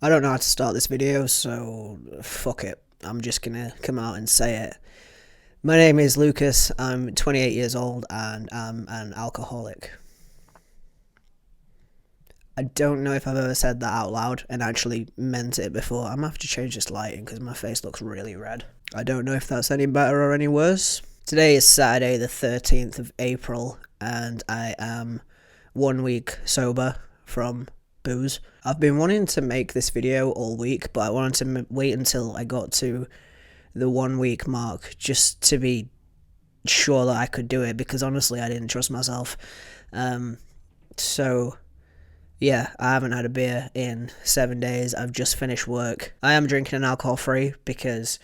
I don't know how to start this video, so fuck it. I'm just gonna come out and say it. My name is Lucas, I'm 28 years old, and I'm an alcoholic. I don't know if I've ever said that out loud and actually meant it before. I'm gonna have to change this lighting because my face looks really red. I don't know if that's any better or any worse. Today is Saturday the 13th of April, and I am 1 week sober from booze. I've been wanting to make this video all week, but I wanted to wait until I got to the 1 week mark just to be sure that I could do it, because honestly I didn't trust myself. So yeah, I haven't had a beer in 7 days. I've just finished work. I am drinking an alcohol free because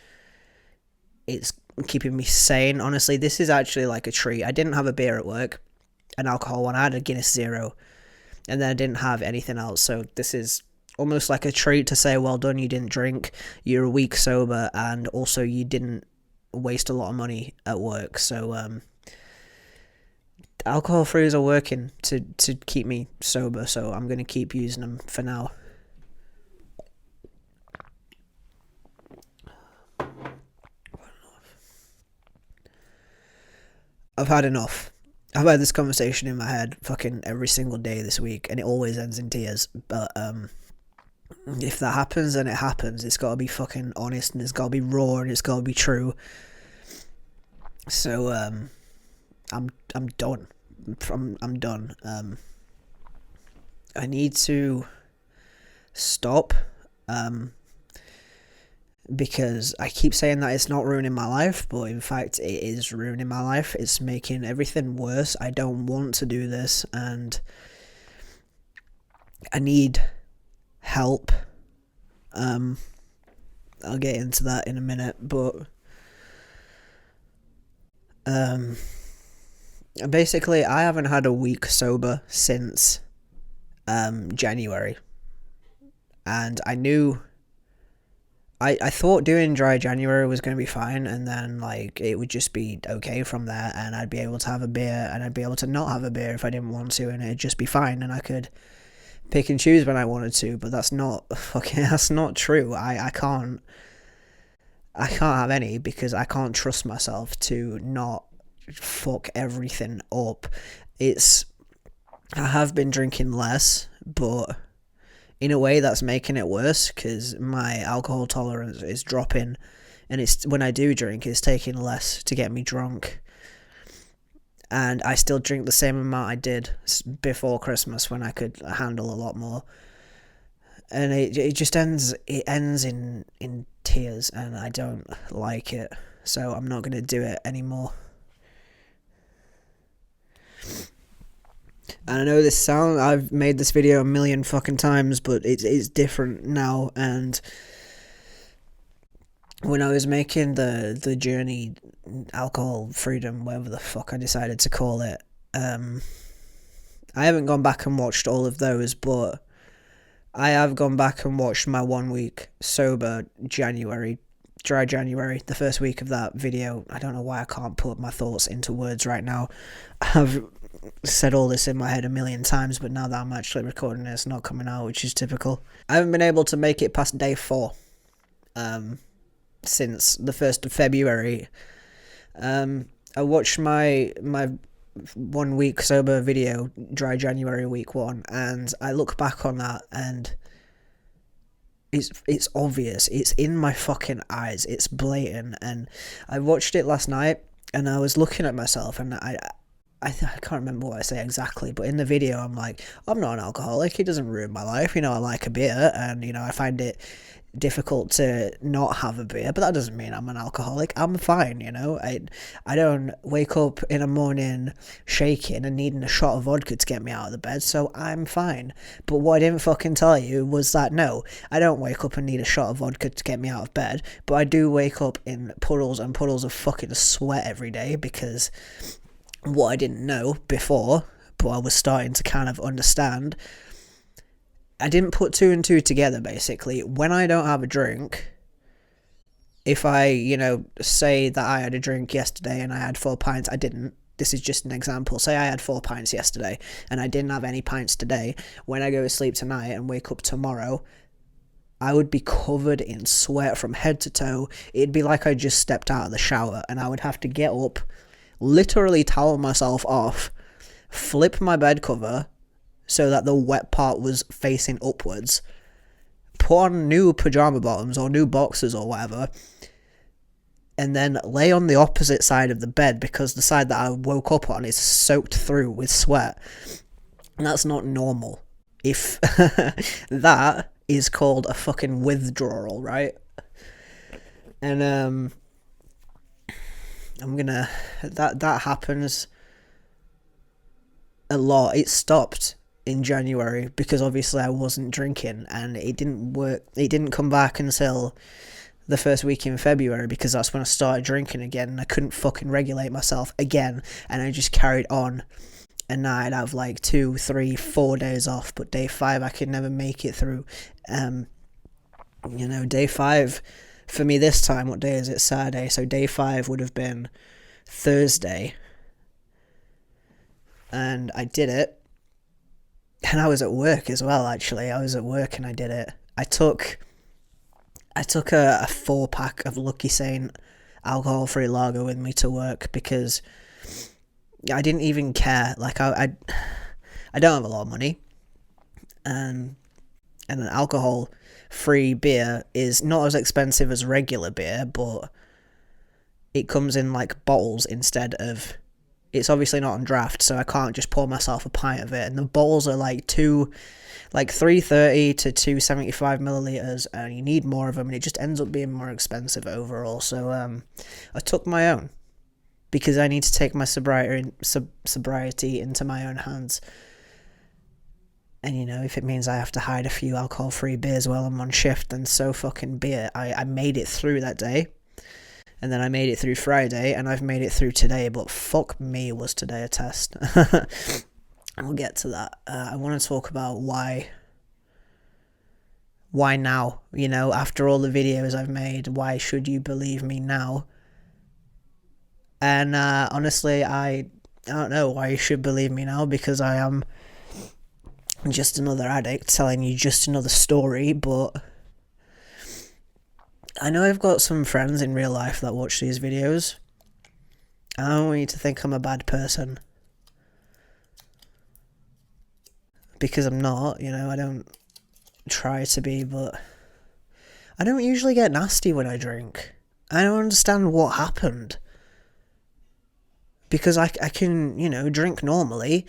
it's keeping me sane. Honestly, this is actually like a treat. I didn't have a beer at work, an alcohol one. I had a Guinness Zero, and then I didn't have anything else. So this is almost like a treat to say, well done, you didn't drink, you're a week sober, and also you didn't waste a lot of money at work. So alcohol frees are working to keep me sober, so I'm going to keep using them for now. I've had enough. I've had this conversation in my head fucking every single day this week, and it always ends in tears. But if that happens, then it happens. It's got to be fucking honest, and it's got to be raw, and it's got to be true. So I'm done. I'm done. I need to stop. Because I keep saying that it's not ruining my life, but in fact it is ruining my life. It's making everything worse. I don't want to do this, and I need help. I'll get into that in a minute, but basically I haven't had a week sober since January, and I thought doing dry January was going to be fine, and then like it would just be okay from there, and I'd be able to have a beer, and I'd be able to not have a beer if I didn't want to, and it'd just be fine, and I could pick and choose when I wanted to. But that's not true. I can't have any, because I can't trust myself to not fuck everything up. I have been drinking less, but in a way that's making it worse, because my alcohol tolerance is dropping, and it's when I do drink, it's taking less to get me drunk, and I still drink the same amount I did before Christmas, when I could handle a lot more, and it just ends in tears, and I don't like it, so I'm not going to do it anymore. And I know I've made this video a million fucking times, but it's different now. And when I was making the journey, alcohol freedom, whatever the fuck I decided to call it, I haven't gone back and watched all of those, but I have gone back and watched my 1 week sober dry January, the first week of that video. I don't know why I can't put my thoughts into words right now. I've said all this in my head a million times, but now that I'm actually recording it, it's not coming out, which is typical. I haven't been able to make it past day 4 since the 1st of February. I watched my 1 week sober video, dry January week 1, and I look back on that, and it's obvious. It's in my fucking eyes. It's blatant. And I watched it last night, and I was looking at myself, and I can't remember what I say exactly, but in the video I'm like, I'm not an alcoholic, it doesn't ruin my life, I like a beer, and I find it difficult to not have a beer, but that doesn't mean I'm an alcoholic. I'm fine. I don't wake up in the morning shaking and needing a shot of vodka to get me out of the bed, so I'm fine. But what I didn't fucking tell you was that no, I don't wake up and need a shot of vodka to get me out of bed, but I do wake up in puddles and puddles of fucking sweat every day, because what I didn't know before, but I was starting to kind of understand, I didn't put 2 and 2 together. Basically, when I don't have a drink, if I, say that I had a drink yesterday and I had 4 pints, I didn't. This is just an example. Say I had 4 pints yesterday and I didn't have any pints today. When I go to sleep tonight and wake up tomorrow, I would be covered in sweat from head to toe. It'd be like I just stepped out of the shower, and I would have to get up, literally towel myself off, flip my bed cover so that the wet part was facing upwards, put on new pajama bottoms or new boxers or whatever, and then lay on the opposite side of the bed because the side that I woke up on is soaked through with sweat. And that's not normal. If that is called a fucking withdrawal, right? And I'm gonna that happens a lot. It stopped in January because obviously I wasn't drinking, and it didn't work. It didn't come back until the first week in February because that's when I started drinking again, and I couldn't fucking regulate myself again, and I just carried on. And I'd have like 2, 3, 4 days off, but day 5 I could never make it through. Day 5 for me this time, what day is it? Saturday. So day 5 would have been Thursday. And I did it. And I was at work as well, actually. I was at work and I did it. I took a 4-pack of Lucky Saint alcohol-free lager with me to work because I didn't even care. Like, I don't have a lot of money. And an alcohol-free beer is not as expensive as regular beer, but it comes in, like, bottles instead of... It's obviously not on draft, so I can't just pour myself a pint of it. And the bottles are, like 330 to 275 millilitres, and you need more of them, and it just ends up being more expensive overall. So, I took my own, because I need to take my sobriety into my own hands. And, if it means I have to hide a few alcohol-free beers while I'm on shift, then so fucking be it. I made it through that day, and then I made it through Friday, and I've made it through today, but fuck me, was today a test. We'll get to that. I want to talk about why now, after all the videos I've made, why should you believe me now? And honestly, I don't know why you should believe me now, because I am just another addict telling you just another story. But I know I've got some friends in real life that watch these videos. I don't want you to think I'm a bad person, because I'm not. I don't try to be, but I don't usually get nasty when I drink. I don't understand what happened. Because I can, drink normally,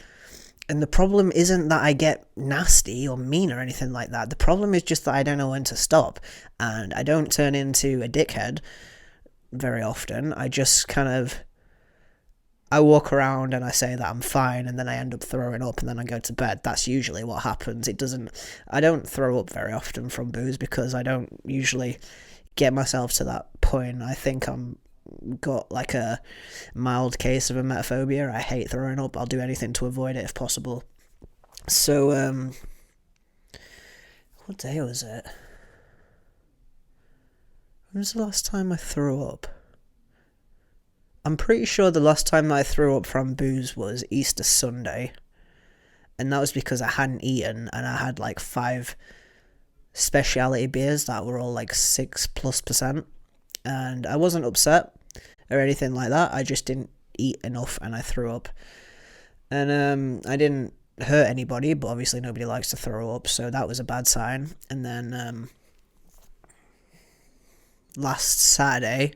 and the problem isn't that I get nasty or mean or anything like that. The problem is just that I don't know when to stop, and I don't turn into a dickhead very often. I just I walk around and I say that I'm fine, and then I end up throwing up, and then I go to bed. That's usually what happens. I don't throw up very often from booze because I don't usually get myself to that point. I think I'm got like a mild case of emetophobia. I hate throwing up. I'll do anything to avoid it if possible. So, what day was it? When was the last time I threw up? I'm pretty sure the last time I threw up from booze was Easter Sunday. And that was because I hadn't eaten, and I had like 5 speciality beers that were all like 6+%. And I wasn't upset or anything like that. I just didn't eat enough and I threw up. And I didn't hurt anybody, but obviously nobody likes to throw up, so that was a bad sign. And then last Saturday,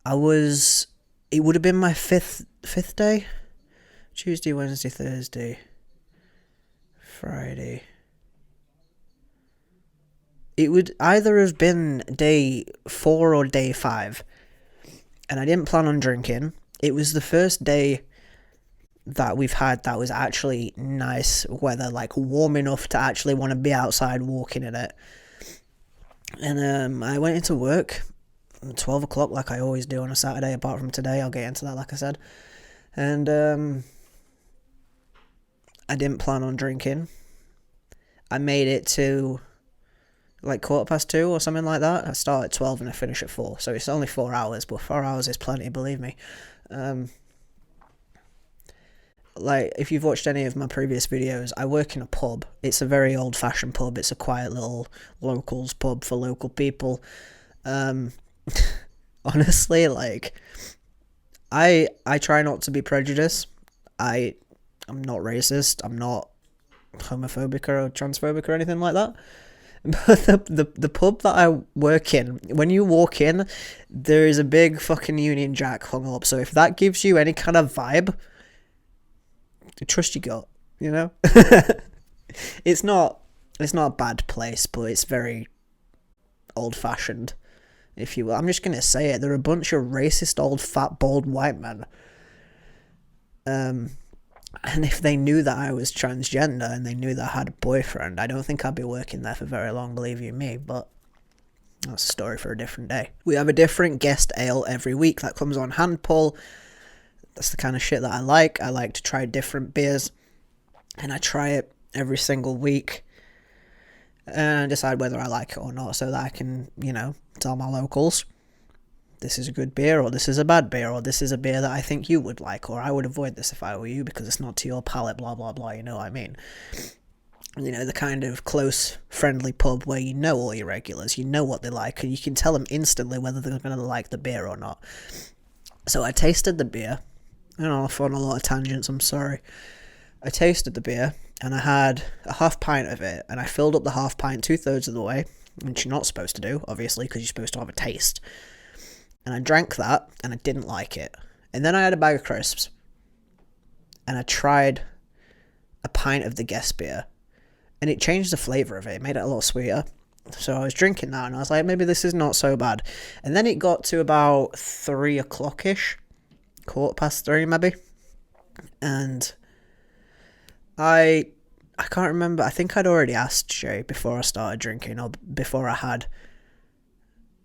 it would have been my fifth day. Tuesday, Wednesday, Thursday, Friday. It would either have been day 4 or day 5. And I didn't plan on drinking. It was the first day that we've had that was actually nice weather, like warm enough to actually want to be outside walking in it. And I went into work at 12 o'clock like I always do on a Saturday, apart from today. I'll get into that, like I said. And I didn't plan on drinking. I made it to like 2:15 or something like that. I start at 12 and I finish at 4, so it's only 4 hours, but 4 hours is plenty, believe me. like, if you've watched any of my previous videos, I work in a pub. It's a very old-fashioned pub. It's a quiet little locals pub for local people. Um, honestly, like, I try not to be prejudiced. I'm not racist. I'm not homophobic or transphobic or anything like that. But the pub that I work in, when you walk in, there is a big fucking Union Jack hung up. So if that gives you any kind of vibe, trust your gut, you know? It's not a bad place, but it's very old fashioned, if you will. I'm just gonna say it. They're a bunch of racist old fat bald white men. And if they knew that I was transgender and they knew that I had a boyfriend, I don't think I'd be working there for very long, believe you me, but that's a story for a different day. We have a different guest ale every week that comes on hand pull. That's the kind of shit that I like. I like to try different beers, and I try it every single week and I decide whether I like it or not, so that I can, tell my locals, this is a good beer, or this is a bad beer, or this is a beer that I think you would like, or I would avoid this if I were you because it's not to your palate, blah, blah, blah, you know what I mean? The kind of close, friendly pub where you know all your regulars, you know what they like, and you can tell them instantly whether they're going to like the beer or not. So I tasted the beer. Off on a lot of tangents, I'm sorry. I tasted the beer, and I had a half pint of it, and I filled up the half pint 2/3 of the way, which you're not supposed to do, obviously, because you're supposed to have a taste. And I drank that, and I didn't like it. And then I had a bag of crisps, and I tried a pint of the guest beer, and it changed the flavour of it. It made it a lot sweeter. So I was drinking that, and I was like, maybe this is not so bad. And then it got to about 3 o'clock-ish, 3:15 maybe, and I can't remember. I think I'd already asked Shay before I started drinking, or before I had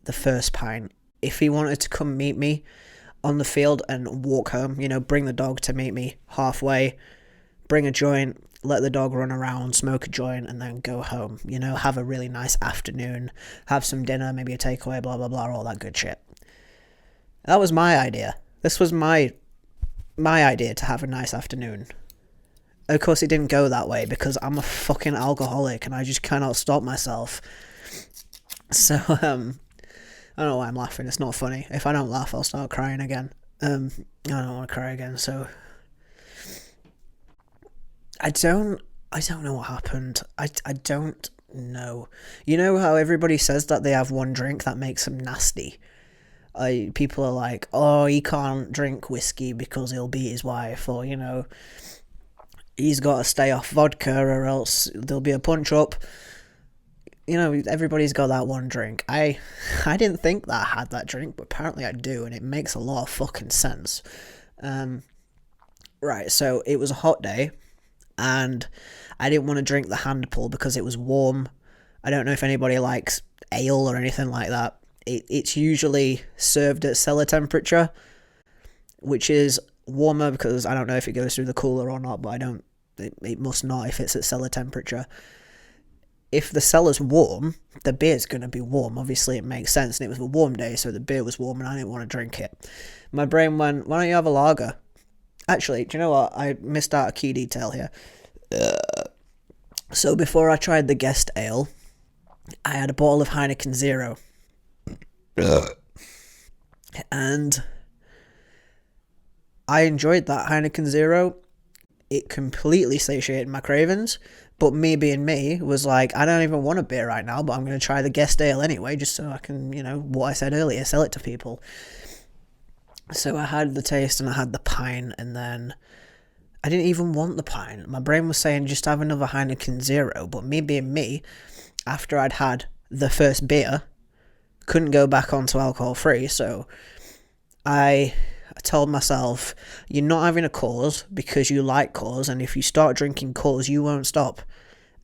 the first pint, if he wanted to come meet me on the field and walk home, bring the dog to meet me halfway, bring a joint, let the dog run around, smoke a joint, and then go home, have a really nice afternoon, have some dinner, maybe a takeaway, blah, blah, blah, all that good shit. That was my idea. This was my idea to have a nice afternoon. Of course, it didn't go that way because I'm a fucking alcoholic and I just cannot stop myself. So, I don't know why I'm laughing. It's not funny. If I don't laugh, I'll start crying again. I don't want to cry again, so I don't know what happened. I don't know. You know how everybody says that they have one drink that makes them nasty? People are like, oh, he can't drink whiskey because he'll beat his wife, or, he's got to stay off vodka or else there'll be a punch up. Everybody's got that one drink. I didn't think that I had that drink, but apparently I do, and it makes a lot of fucking sense. Right, so it was a hot day, and I didn't want to drink the hand pull because it was warm. I don't know if anybody likes ale or anything like that. It's usually served at cellar temperature, which is warmer because I don't know if it goes through the cooler or not, but it must not if it's at cellar temperature. If the cellar's warm, the beer's going to be warm. Obviously, it makes sense, and it was a warm day, so the beer was warm, and I didn't want to drink it. My brain went, why don't you have a lager? Actually, do you know what? I missed out a key detail here. So before I tried the guest ale, I had a bottle of Heineken Zero. And I enjoyed that Heineken Zero. It completely satiated my cravings, but me being me was like, I don't even want a beer right now, but I'm going to try the guest ale anyway, just so I can, what I said earlier, sell it to people. So I had the taste and I had the pint, and then I didn't even want the pint. My brain was saying just have another Heineken Zero, but me being me, after I'd had the first beer, couldn't go back onto alcohol free, so I told myself, you're not having a cause because you like cause, and if you start drinking cause, you won't stop.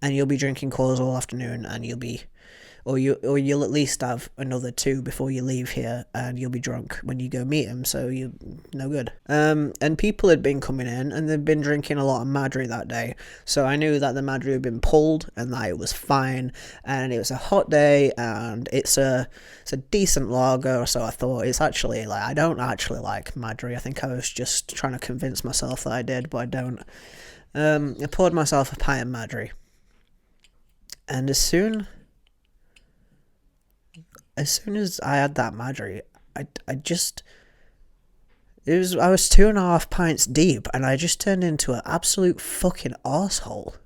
and you'll be drinking colas all afternoon, and you'll at least have another two before you leave here, and you'll be drunk when you go meet him, so you're no good. And people had been coming in, and they'd been drinking a lot of Madry that day, so I knew that the Madry had been pulled, and that it was fine, and it was a hot day, and it's a decent lager, so I thought, it's actually, like, I don't actually like Madry. I think I was just trying to convince myself that I did, but I don't. I poured myself a pint of Madry, and as soon as I had that Madry, I was 2.5 pints deep, and I just turned into an absolute fucking arsehole.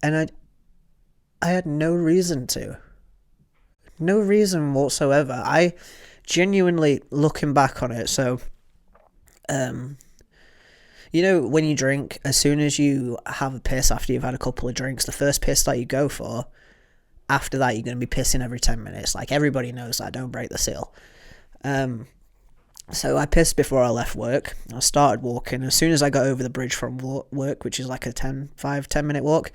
And I had no reason to. No reason whatsoever. I genuinely, looking back on it, so, you know, when you drink, as soon as you have a piss after you've had a couple of drinks, the first piss that you go for, after that, you're going to be pissing every 10 minutes. Like, everybody knows that. Don't break the seal. So I pissed before I left work. I started walking. As soon as I got over the bridge from work, which is like a 10 minute walk,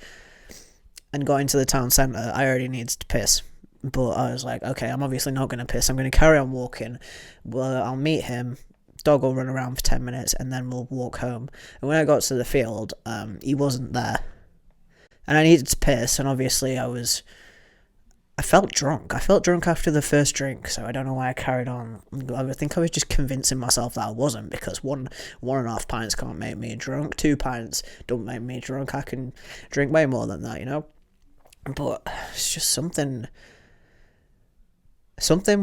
and got into the town centre, I already needed to piss. But I was like, okay, I'm obviously not going to piss. I'm going to carry on walking. Well, I'll meet him. Dog will run around for 10 minutes, and then we'll walk home. And when I got to the field, he wasn't there. And I needed to piss, and obviously I felt drunk. I felt drunk after the first drink, so I don't know why I carried on. I think I was just convincing myself that I wasn't, because 1.5 pints can't make me drunk. 2 pints don't make me drunk. I can drink way more than that, you know? But it's just something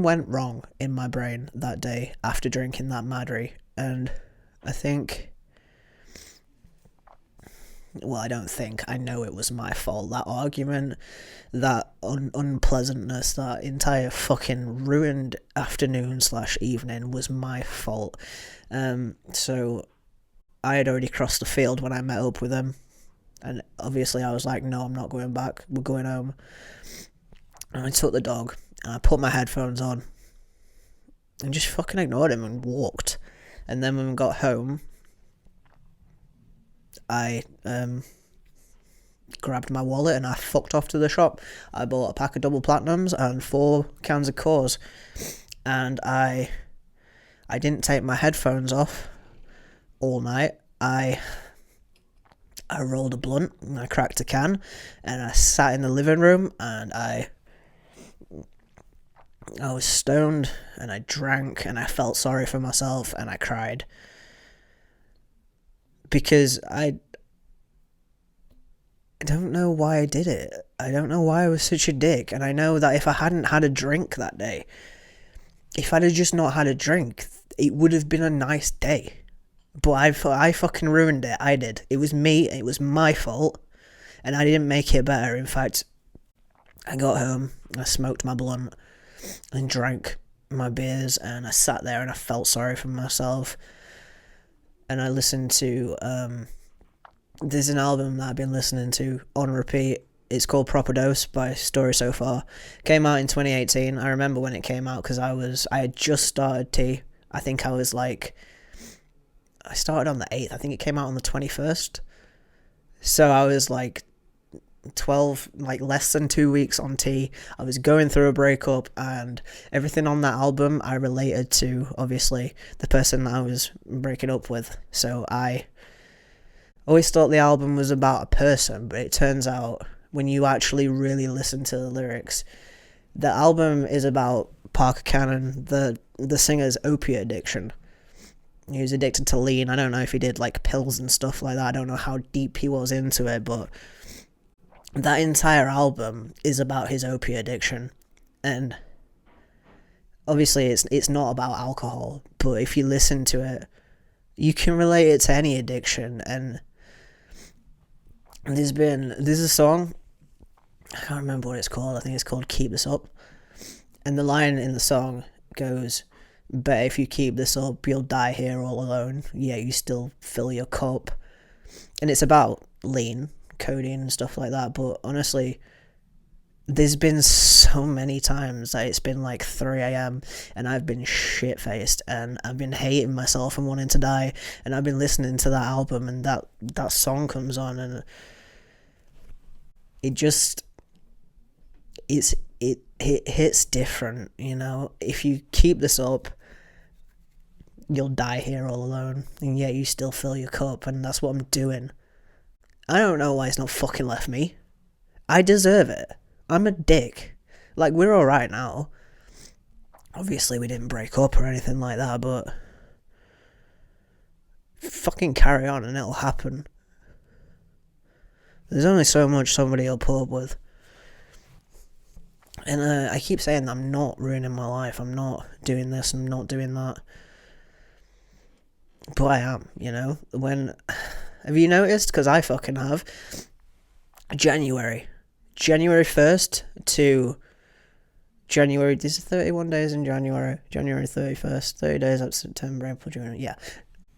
went wrong in my brain that day after drinking that Madry, and I think... Well, I know it was my fault. That argument, that unpleasantness, that entire fucking ruined afternoon/evening was my fault. So I had already crossed the field when I met up with him, and obviously I was like, no, I'm not going back, we're going home. And I took the dog, and I put my headphones on, and just fucking ignored him and walked. And then when we got home, I grabbed my wallet and I fucked off to the shop. I bought a pack of double platinums and 4 cans of Coors, and I didn't take my headphones off all night. I rolled a blunt and I cracked a can, and I sat in the living room, and I was stoned, and I drank, and I felt sorry for myself, and I cried. Because I don't know why I did it. I don't know why I was such a dick. And I know that if I hadn't had a drink that day, if I'd have just not had a drink, it would have been a nice day. But I fucking ruined it. I did. It was me. It was my fault. And I didn't make it better. In fact, I got home, I smoked my blunt, and drank my beers, and I sat there and I felt sorry for myself. And I listened to, there's an album that I've been listening to on repeat. It's called Proper Dose by Story So Far. Came out in 2018. I remember when it came out because I had just started T. I think I started on the 8th. I think it came out on the 21st. So I was like 12, like less than 2 weeks on T. I was going through a breakup, and everything on that album I related to, obviously, the person that I was breaking up with. So I always thought the album was about a person, but it turns out when you actually really listen to the lyrics, the album is about Parker Cannon, the singer's opiate addiction. He was addicted to lean. I don't know if he did like pills and stuff like that. I don't know how deep he was into it, but that entire album is about his opiate addiction. And obviously it's not about alcohol, but if you listen to it, you can relate it to any addiction. And there's a song, I can't remember what it's called. I think it's called Keep This Up. And the line in the song goes, "Bet if you keep this up, you'll die here all alone. Yeah, you still fill your cup." And it's about lean, codeine and stuff like that. But honestly, there's been so many times that it's been like 3 a.m. and I've been shit-faced and I've been hating myself and wanting to die, and I've been listening to that album, and that song comes on, and it just, it hits different, you know. If you keep this up, you'll die here all alone, and yet you still fill your cup, and that's what I'm doing. I don't know why it's not fucking left me. I deserve it. I'm a dick. Like, we're alright now. Obviously, we didn't break up or anything like that, but fucking carry on and it'll happen. There's only so much somebody will put up with. And I keep saying I'm not ruining my life. I'm not doing this. I'm not doing that. But I am, you know. Have you noticed? Because I fucking have. January 1st to January. This is 31 days in January. January 31st. 30 days up September, April, June. Yeah.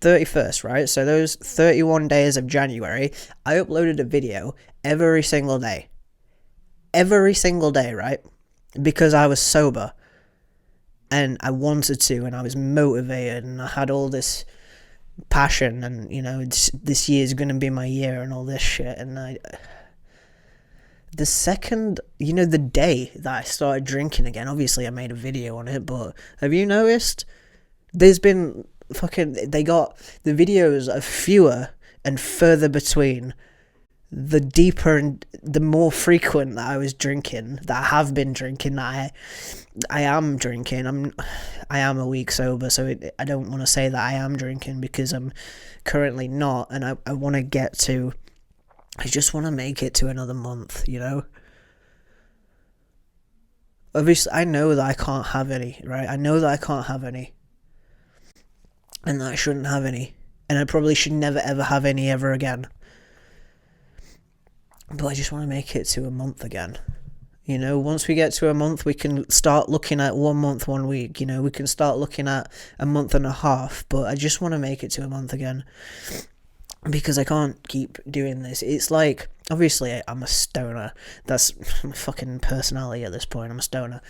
31st, right? So those 31 days of January, I uploaded a video every single day. Every single day, right? Because I was sober. And I wanted to, and I was motivated, and I had all this passion, and, you know, this year's going to be my year, and all this shit. And the second, you know, the day that I started drinking again, obviously I made a video on it, but have you noticed? There's been they got the videos are fewer and further between the deeper and the more frequent that I was drinking, that I have been drinking, that I am drinking. I am a week sober, so I don't want to say that I am drinking, because I'm currently not, and I want to get to, I just want to make it to another month, you know? Obviously, I know that I can't have any, right? I know that I can't have any, and that I shouldn't have any, and I probably should never ever have any ever again. But I just want to make it to a month again. You know, once we get to a month, we can start looking at 1 month, 1 week. You know, we can start looking at a month and a half. But I just want to make it to a month again, because I can't keep doing this. It's like, obviously, I'm a stoner. That's my fucking personality at this point. I'm a stoner.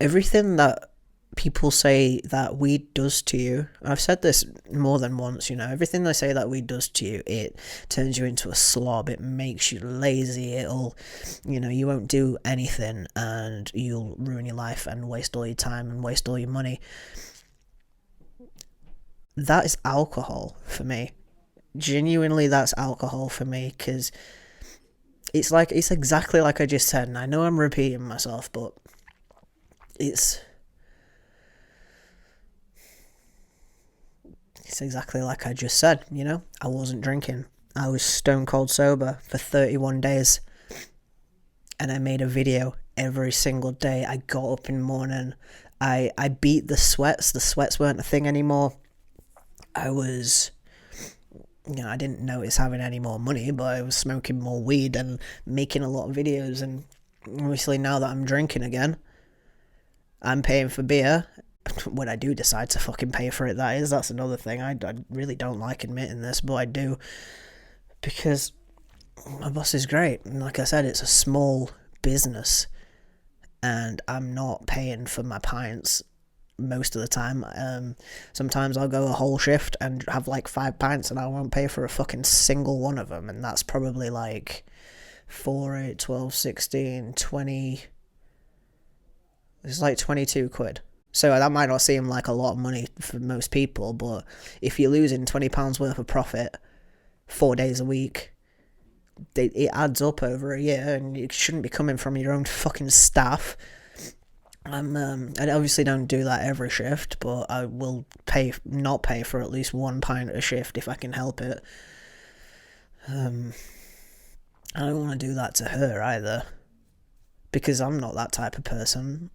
Everything that people say that weed does to you, I've said this more than once, you know, everything they say that weed does to you, it turns you into a slob, it makes you lazy, it'll, you know, you won't do anything, and you'll ruin your life and waste all your time and waste all your money. That is alcohol for me. Genuinely, that's alcohol for me, because it's exactly like I just said, and I know I'm repeating myself, but it's exactly like I just said, you know. I wasn't drinking. I was stone cold sober for 31 days. And I made a video every single day. I got up in the morning. I beat the sweats. The sweats weren't a thing anymore. I was, you know, I didn't notice having any more money, but I was smoking more weed and making a lot of videos. And obviously now that I'm drinking again, I'm paying for beer. When I do decide to fucking pay for it, that's another thing. I really don't like admitting this, but I do, because my boss is great, and like I said, it's a small business, and I'm not paying for my pints most of the time. Sometimes I'll go a whole shift and have like 5 pints, and I won't pay for a fucking single one of them, and that's probably like 4, 8, 12, 16, 20, it's like 22 quid. So that might not seem like a lot of money for most people, but if you're losing £20 worth of profit 4 days a week, it adds up over a year, and it shouldn't be coming from your own fucking staff. I obviously don't do that every shift, but I will not pay for at least 1 pint a shift if I can help it. I don't want to do that to her either, because I'm not that type of person.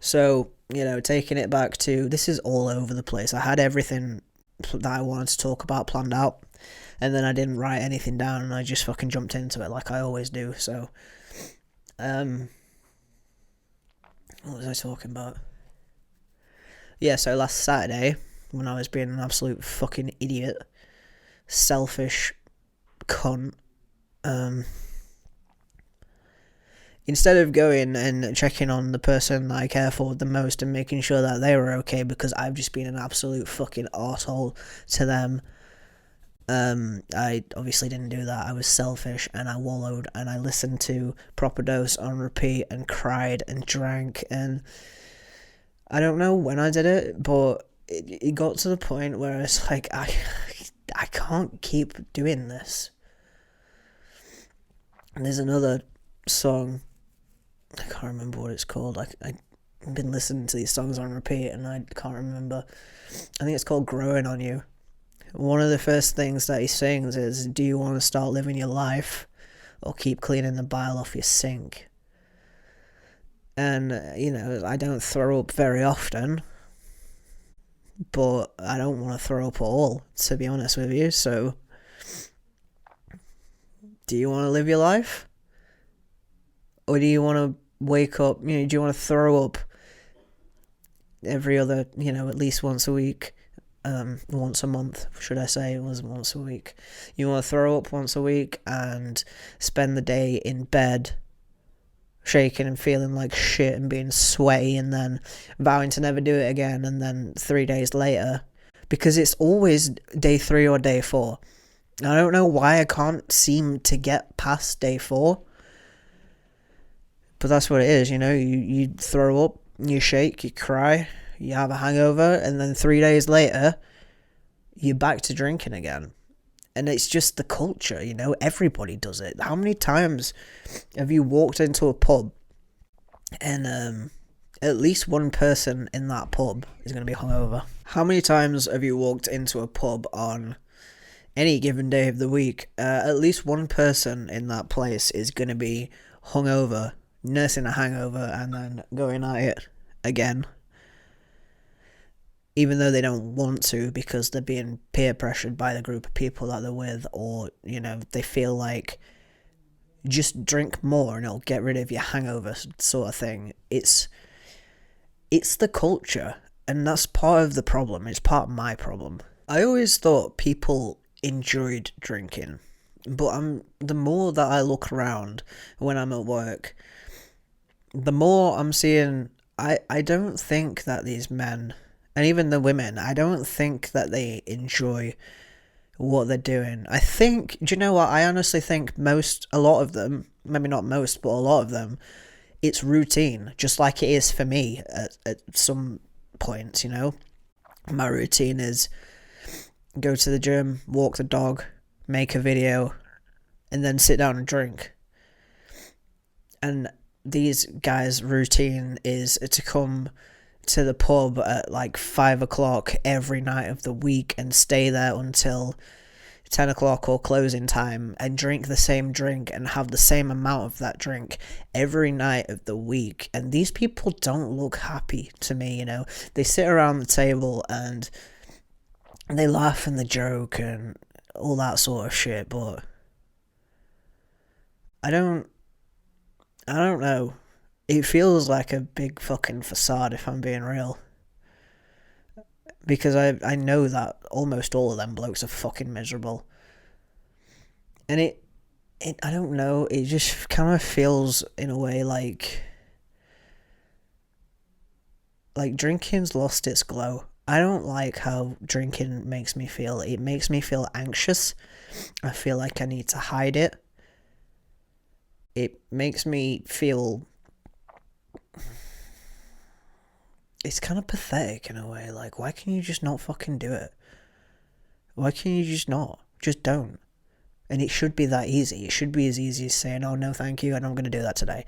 So, you know, taking it back to, this is all over the place. I had everything that I wanted to talk about planned out, and then I didn't write anything down, and I just fucking jumped into it like I always do. So, what was I talking about? Yeah, so last Saturday, when I was being an absolute fucking idiot, selfish cunt, instead of going and checking on the person that I care for the most and making sure that they were okay, because I've just been an absolute fucking arsehole to them, I obviously didn't do that. I was selfish and I wallowed and I listened to Proper Dose on repeat and cried and drank, and I don't know when I did it, but it got to the point where it's like I can't keep doing this. And there's another song, I can't remember what it's called. I've been listening to these songs on repeat and I can't remember. I think it's called Growing on You. One of the first things that he sings is, do you want to start living your life or keep cleaning the bile off your sink? And, I don't throw up very often, but I don't want to throw up at all, to be honest with you. So, do you want to live your life? Or do you want to wake up, do you want to throw up every other, at least once a week? Once a month, should I say. It wasn't once a week. You want to throw up once a week and spend the day in bed shaking and feeling like shit and being sweaty and then vowing to never do it again, and then 3 days later, because it's always day 3 or day 4. I don't know why I can't seem to get past day 4, but that's what it is. You throw up, you shake, you cry, you have a hangover, and then 3 days later, you're back to drinking again. And it's just the culture, everybody does it. How many times have you walked into a pub and at least one person in that pub is going to be hungover? How many times have you walked into a pub on any given day of the week? At least one person in that place is going to be hungover, nursing a hangover, and then going at it again. Even though they don't want to, because they're being peer pressured by the group of people that they're with, or, they feel like just drink more and it'll get rid of your hangover sort of thing. It's the culture, and that's part of the problem. It's part of my problem. I always thought people enjoyed drinking, but the more that I look around when I'm at work, the more I'm seeing, I don't think that these men, and even the women, I don't think that they enjoy what they're doing. I think, do you know what? I honestly think a lot of them, maybe not most, but a lot of them, it's routine, just like it is for me at some points, My routine is go to the gym, walk the dog, make a video, and then sit down and drink. And these guys' routine is to come to the pub at like 5 o'clock every night of the week and stay there until 10 o'clock or closing time and drink the same drink and have the same amount of that drink every night of the week. And these people don't look happy to me. They sit around the table and they laugh and they joke and all that sort of shit, but I don't know. It feels like a big fucking facade, if I'm being real. Because I know that almost all of them blokes are fucking miserable. And it I don't know, it just kind of feels in a way like drinking's lost its glow. I don't like how drinking makes me feel. It makes me feel anxious. I feel like I need to hide it. It makes me feel, it's kind of pathetic in a way. Like, why can you just not fucking do it? Why can you just not? Just don't. And it should be that easy. It should be as easy as saying, oh, no, thank you, and I'm going to do that today.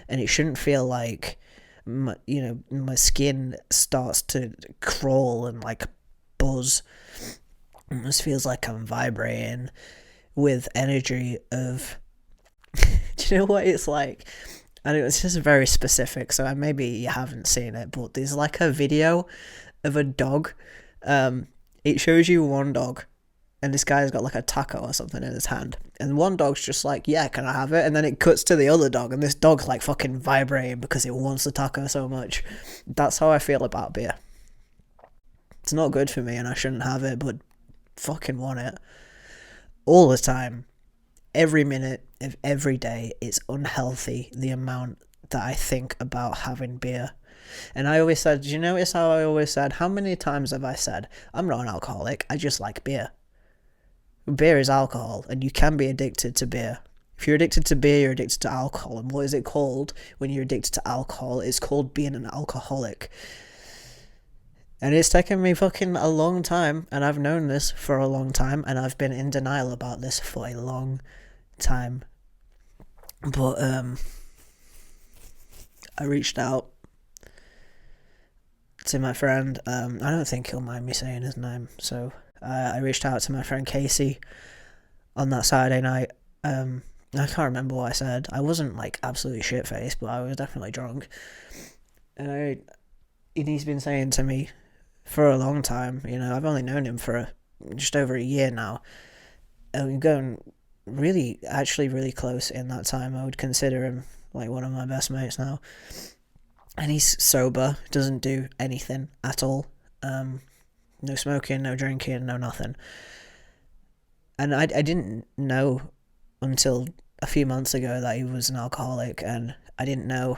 And it shouldn't feel like, my skin starts to crawl and, like, buzz. It just feels like I'm vibrating with energy of... Do you know what it's like? I know it's just very specific, so maybe you haven't seen it, but there's like a video of a dog. It shows you one dog, and this guy's got like a taco or something in his hand, and one dog's just like, yeah, can I have it? And then it cuts to the other dog, and this dog's like fucking vibrating because it wants the taco so much. That's how I feel about beer. It's not good for me, and I shouldn't have it, but fucking want it all the time. Every minute of every day, it's unhealthy the amount that I think about having beer. And I always said, do you notice how I always said, how many times have I said, I'm not an alcoholic, I just like beer? Beer is alcohol, and you can be addicted to beer. If you're addicted to beer, you're addicted to alcohol. And what is it called when you're addicted to alcohol? It's called being an alcoholic. And it's taken me fucking a long time, and I've known this for a long time, and I've been in denial about this for a long time. But I reached out to my friend. I don't think he'll mind me saying his name. So I reached out to my friend Casey on that Saturday night. I can't remember what I said. I wasn't like absolutely shit faced, but I was definitely drunk. And he's been saying to me for a long time, you know, I've only known him for just over a year now. And we've gotten actually really close in that time. I would consider him like one of my best mates now. And he's sober, doesn't do anything at all. No smoking, no drinking, no nothing. And I didn't know until a few months ago that he was an alcoholic, and I didn't know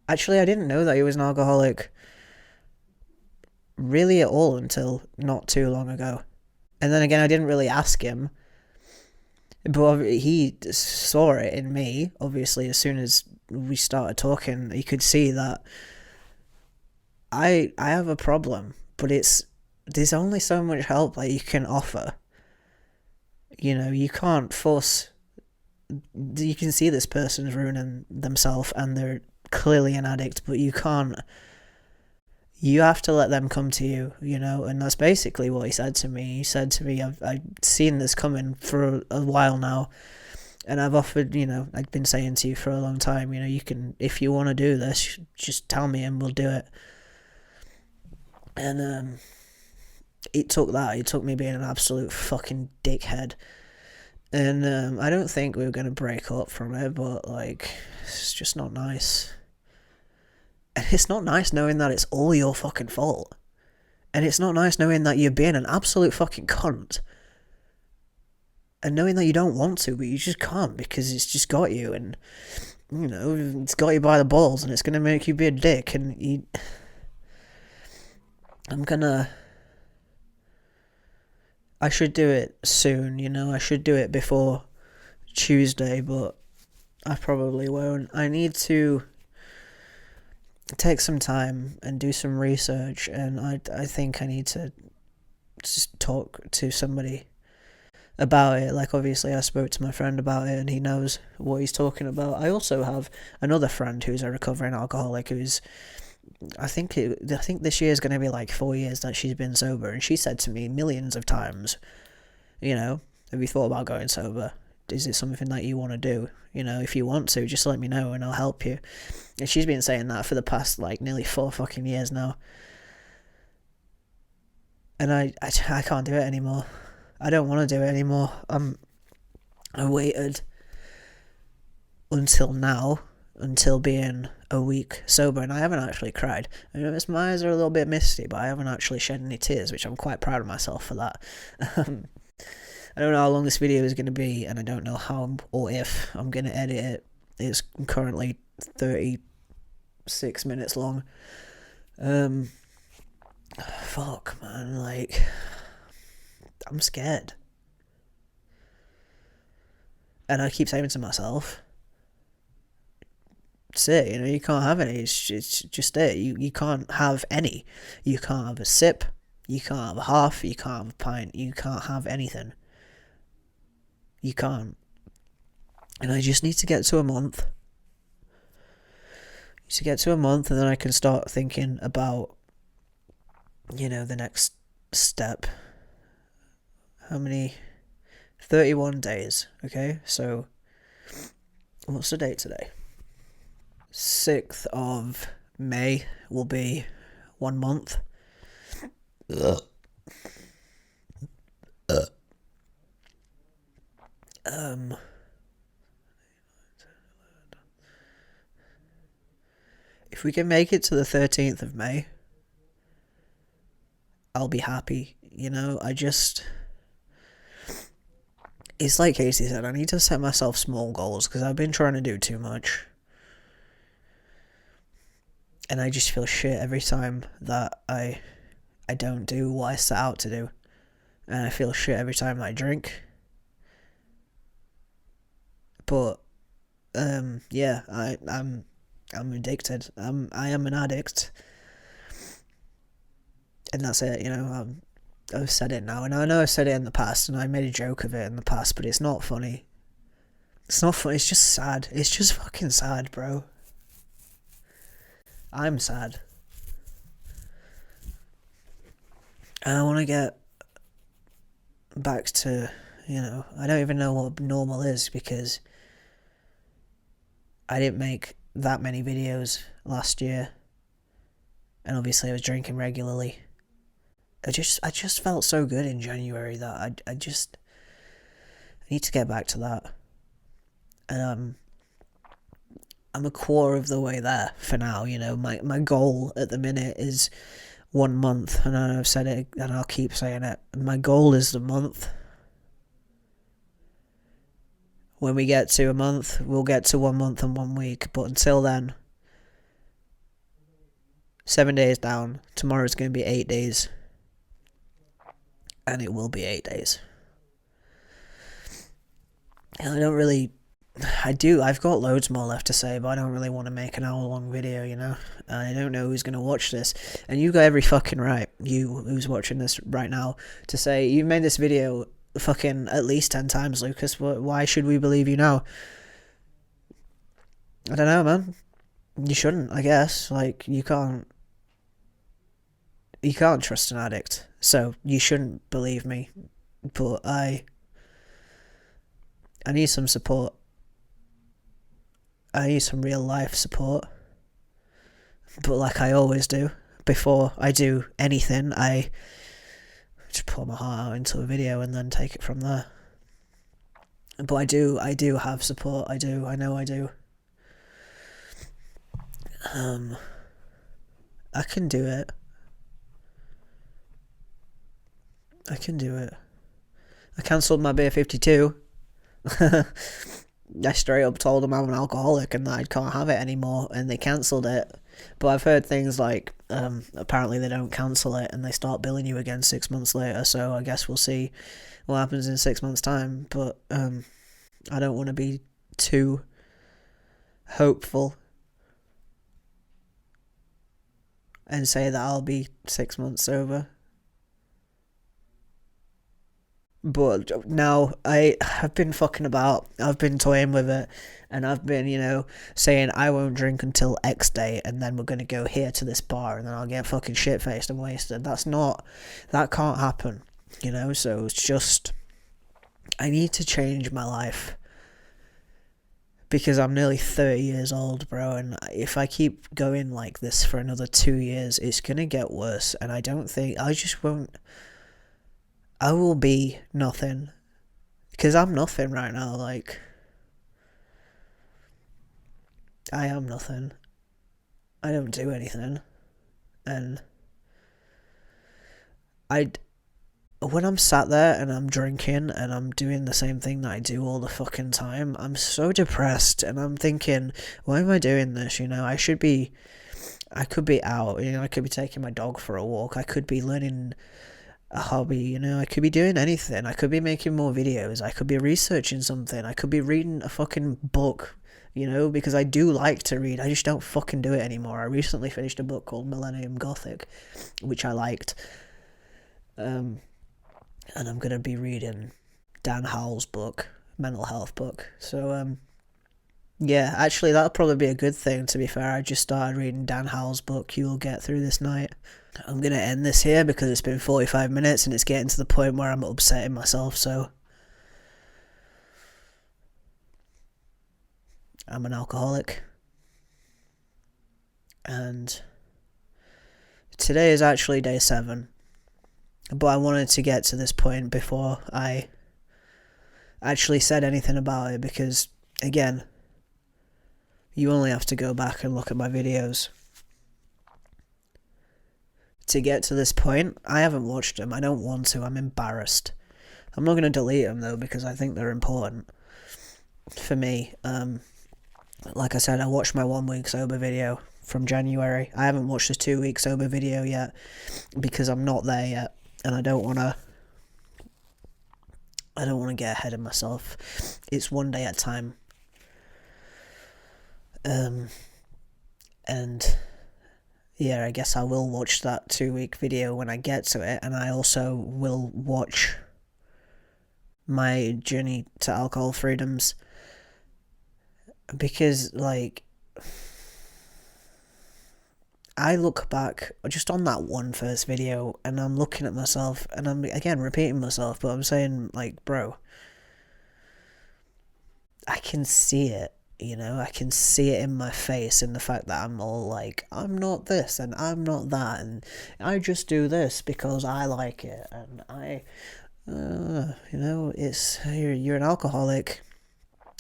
that he was an alcoholic really at all until not too long ago. And then again, I didn't really ask him, but he saw it in me. Obviously, as soon as we started talking, he could see that I have a problem, but there's only so much help that you can offer. You know, you can't force. You can see this person's ruining themselves and they're clearly an addict, but you can't. You have to let them come to you, you know, and that's basically what he said to me. He said to me, I've seen this coming for a while now, and I've offered, you know, I've been saying to you for a long time, you know, you can, if you want to do this, just tell me and we'll do it. And it took me being an absolute fucking dickhead. And I don't think we were going to break up from it, but like, it's just not nice. And it's not nice knowing that it's all your fucking fault. And it's not nice knowing that you're being an absolute fucking cunt. And knowing that you don't want to, but you just can't because it's just got you. And, you know, it's got you by the balls and it's going to make you be a dick. And I should do it soon, you know. I should do it before Tuesday, but I probably won't. I need to take some time and do some research, and I think I need to just talk to somebody about it. Like, obviously I spoke to my friend about it and he knows what he's talking about. I also have another friend who's a recovering alcoholic who's I think this year is going to be like 4 years that she's been sober, and she said to me millions of times, you know, have you thought about going sober? Is it something that you want to do? You know, if you want to, just let me know and I'll help you. And she's been saying that for the past like nearly 4 fucking years now. And I can't do it anymore. I don't want to do it anymore. I waited until being a week sober, and I haven't actually cried. I know my eyes are a little bit misty, but I haven't actually shed any tears, which I'm quite proud of myself for that. I don't know how long this video is going to be, and I don't know how or if I'm going to edit it. It's currently 36 minutes long. Fuck, man, like, I'm scared. And I keep saying to myself, that's it, you know, you can't have any, it's just it, you can't have any. You can't have a sip, you can't have a half, you can't have a pint, you can't have anything. You can't. And I just need to get to a month. And then I can start thinking about, you know, the next step. How many? 31 days, okay? So, what's the date today? 6th of May will be 1 month. If we can make it to the 13th of May, I'll be happy, you know. It's like Casey said, I need to set myself small goals because I've been trying to do too much. And I just feel shit every time that I don't do what I set out to do. And I feel shit every time I drink. Yeah, I'm addicted. I am an addict, and that's it. I've said it now, and I know I've said it in the past, and I made a joke of it in the past, but it's not funny. It's not funny. It's just sad. It's just fucking sad, bro. I'm sad. And I want to get back to, I don't even know what normal is because I didn't make that many videos last year. And obviously I was drinking regularly. I just felt so good in January that I need to get back to that. And I'm a quarter of the way there for now. My goal at the minute is 1 month, and I've said it and I'll keep saying it. My goal is the month. When we get to a month, we'll get to 1 month and 1 week. But until then, 7 days down. Tomorrow's going to be 8 days. And it will be 8 days. And I've got loads more left to say, but I don't really want to make an hour-long video, I don't know who's going to watch this. And you got every fucking right, you who's watching this right now, to say, you made this video fucking at least 10 times, Lucas. Why should we believe you now? I don't know, man. You shouldn't, I guess. You can't trust an addict, so you shouldn't believe me. But I need some support. I need some real life support. But like I always do, before I do anything, I just pour my heart out into a video and then take it from there. But I do have support. I know I do. I can do it. I cancelled my beer 52. I straight up told them I'm an alcoholic and that I can't have it anymore, and they cancelled it. But I've heard things like, apparently they don't cancel it and they start billing you again 6 months later, so I guess we'll see what happens in 6 months' time. But I don't want to be too hopeful and say that I'll be 6 months sober. But now I have been fucking about. I've been toying with it, and I've been, saying I won't drink until X day, and then we're gonna go here to this bar, and then I'll get fucking shit faced and wasted. That can't happen, So it's just, I need to change my life because I'm nearly 30 years old, bro, and if I keep going like this for another 2 years, it's gonna get worse, and I don't think I just won't. I will be nothing. Because I'm nothing right now, I am nothing. I don't do anything. And when I'm sat there and I'm drinking and I'm doing the same thing that I do all the fucking time, I'm so depressed and I'm thinking, why am I doing this? I could be out, I could be taking my dog for a walk. I could be learning a hobby, I could be doing anything. I could be making more videos. I could be researching something. I could be reading a fucking book, because I do like to read. I just don't fucking do it anymore. I recently finished a book called Millennium Gothic, which I liked. And I'm going to be reading Dan Howell's book, mental health book. So, yeah, actually, that'll probably be a good thing, to be fair. I just started reading Dan Howell's book, You'll Get Through This Night. I'm going to end this here because it's been 45 minutes and it's getting to the point where I'm upsetting myself, so I'm an alcoholic. And today is actually day 7. But I wanted to get to this point before I actually said anything about it because, again, you only have to go back and look at my videos to get to this point. I haven't watched them. I don't want to. I'm embarrassed. I'm not going to delete them, though, because I think they're important for me. Like I said, I watched my 1 week sober video from January. I haven't watched the 2 week sober video yet because I'm not there yet, and I don't want to get ahead of myself. It's one day at a time. And yeah, I guess I will watch that 2 week video when I get to it, and I also will watch my journey to alcohol freedoms, because like I look back just on that one first video and I'm looking at myself and I'm again repeating myself, but I'm saying like, bro, I can see it. I can see it in my face, in the fact that I'm all like, I'm not this and I'm not that, and I just do this because I like it, and it's you're an alcoholic.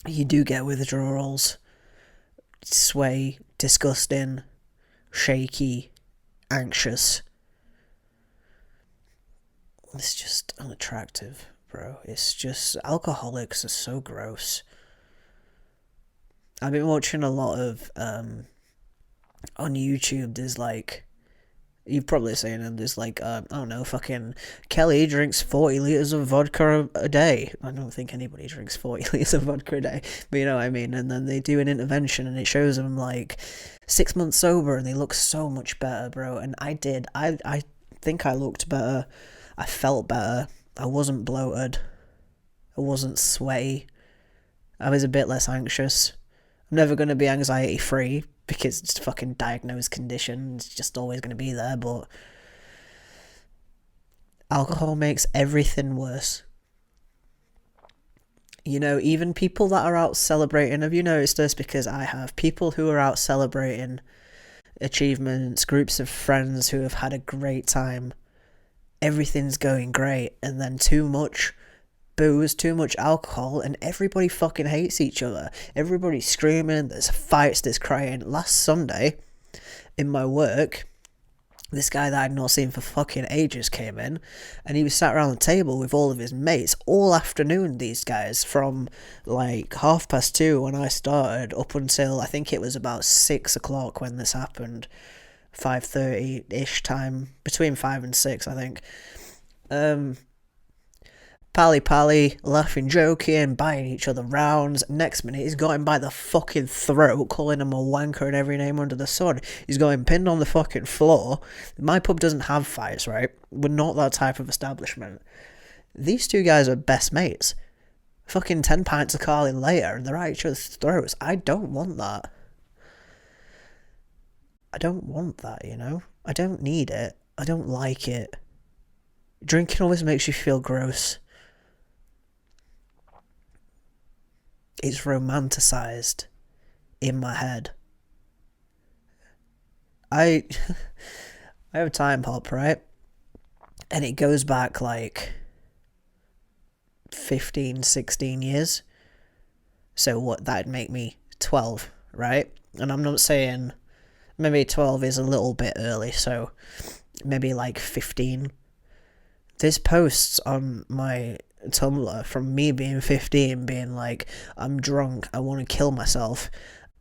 You do get withdrawals, sway, disgusting, shaky, anxious. It's just unattractive, bro. It's just, alcoholics are so gross. I've been watching a lot of on YouTube. There's like, you've probably seen it. There's like I don't know, fucking Kelly drinks 40 liters of vodka a day. I don't think anybody drinks 40 liters of vodka a day, but you know what I mean. And then they do an intervention, and it shows them like 6 months sober, and they look so much better, bro. And I think I looked better. I felt better. I wasn't bloated. I wasn't sweaty. I was a bit less anxious. I'm never going to be anxiety free because it's a fucking diagnosed condition. It's just always going to be there, but alcohol makes everything worse. Even people that are out celebrating, have you noticed this? Because I have. People who are out celebrating achievements, groups of friends who have had a great time, everything's going great, and then too much booze, too much alcohol, and everybody fucking hates each other. Everybody's screaming, there's fights, there's crying. Last Sunday, in my work, this guy that I'd not seen for fucking ages came in, and he was sat around the table with all of his mates all afternoon. These guys, from like 2:30 when I started up until I think it was about 6 o'clock when this happened, 5:30-ish time, between 5 and 6 I think. Pally, laughing, joking, buying each other rounds. Next minute, he's got him by the fucking throat, calling him a wanker and every name under the sun. He's got him pinned on the fucking floor. My pub doesn't have fights, right? We're not that type of establishment. These two guys are best mates. Fucking 10 pints of Carling later, and they're at each other's throats. I don't want that. I don't want that, I don't need it. I don't like it. Drinking always makes you feel gross. It's romanticized in my head. I have a time hop, right? And it goes back like 15, 16 years. So what, that'd make me 12, right? And I'm not saying, maybe 12 is a little bit early, so maybe like 15. There's posts on my Tumblr from me being 15, being like, I'm drunk, I want to kill myself,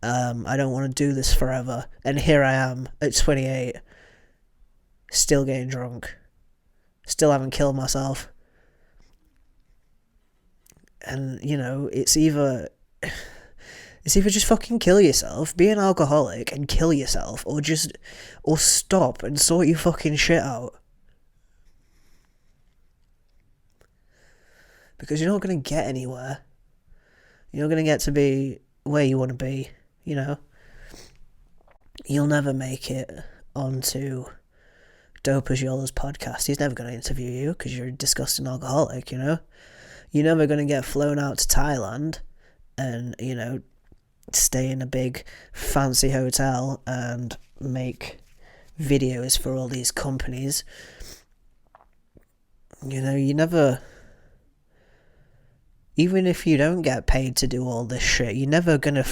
I don't want to do this forever. And here I am at 28, still getting drunk, still haven't killed myself. And it's either just fucking kill yourself, be an alcoholic and kill yourself, or stop and sort your fucking shit out. Because you're not going to get anywhere. You're not going to get to be where you want to be, You'll never make it onto Dope as Yola's podcast. He's never going to interview you because you're a disgusting alcoholic, You're never going to get flown out to Thailand and, stay in a big fancy hotel and make videos for all these companies. You never... Even if you don't get paid to do all this shit, you're never gonna,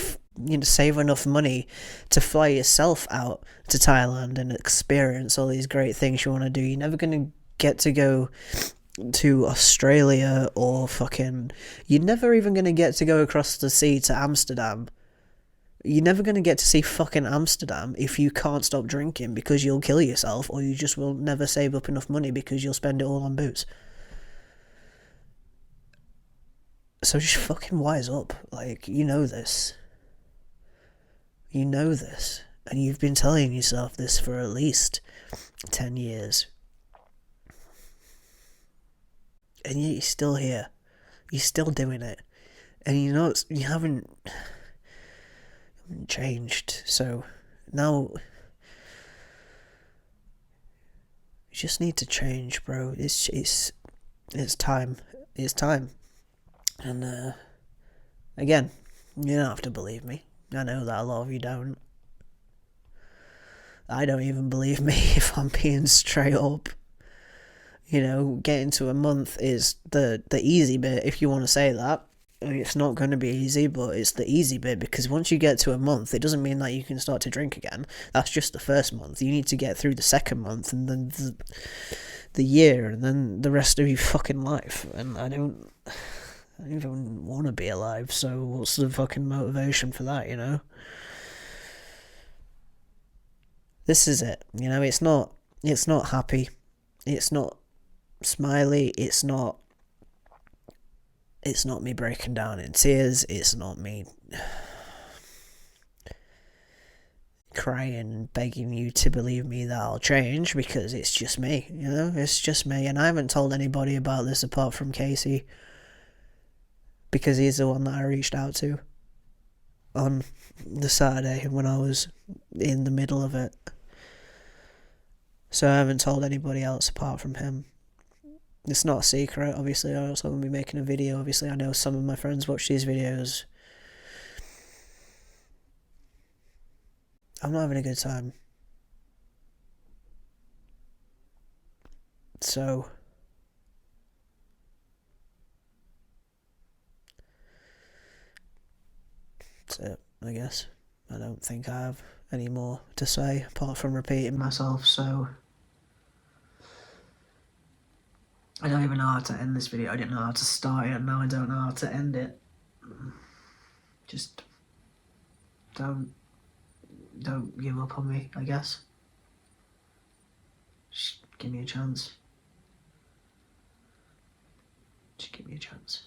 save enough money to fly yourself out to Thailand and experience all these great things you want to do. You're never gonna get to go to Australia or fucking... You're never even gonna get to go across the sea to Amsterdam. You're never gonna get to see fucking Amsterdam if you can't stop drinking, because you'll kill yourself, or you just will never save up enough money because you'll spend it all on booze. So just fucking wise up. Like, this. You know this, and you've been telling yourself this for at least 10 years. And you're still here. You're still doing it. And you haven't changed. So now you just need to change, bro. It's time. It's time. And again, you don't have to believe me. I know that a lot of you don't. I don't even believe me if I'm being straight up. Getting to a month is the easy bit, if you want to say that. I mean, it's not going to be easy, but it's the easy bit, because once you get to a month, it doesn't mean that you can start to drink again. That's just the first month. You need to get through the second month, and then the year, and then the rest of your fucking life. And I don't even want to be alive, so what's the fucking motivation for that? This is it. It's not happy. It's not smiley. It's not me breaking down in tears. It's not me crying and begging you to believe me that I'll change, because it's just me. It's just me. And I haven't told anybody about this apart from Casey, because he's the one that I reached out to on the Saturday when I was in the middle of it. So I haven't told anybody else apart from him. It's not a secret, obviously, or else I wouldn't be making a video. Obviously, I know some of my friends watch these videos. I'm not having a good time. So that's it, I guess. I don't think I have any more to say apart from repeating myself, so I don't even know how to end this video. I didn't know how to start it, and now I don't know how to end it. Just don't give up on me, I guess. Just give me a chance. Just give me a chance.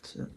That's it.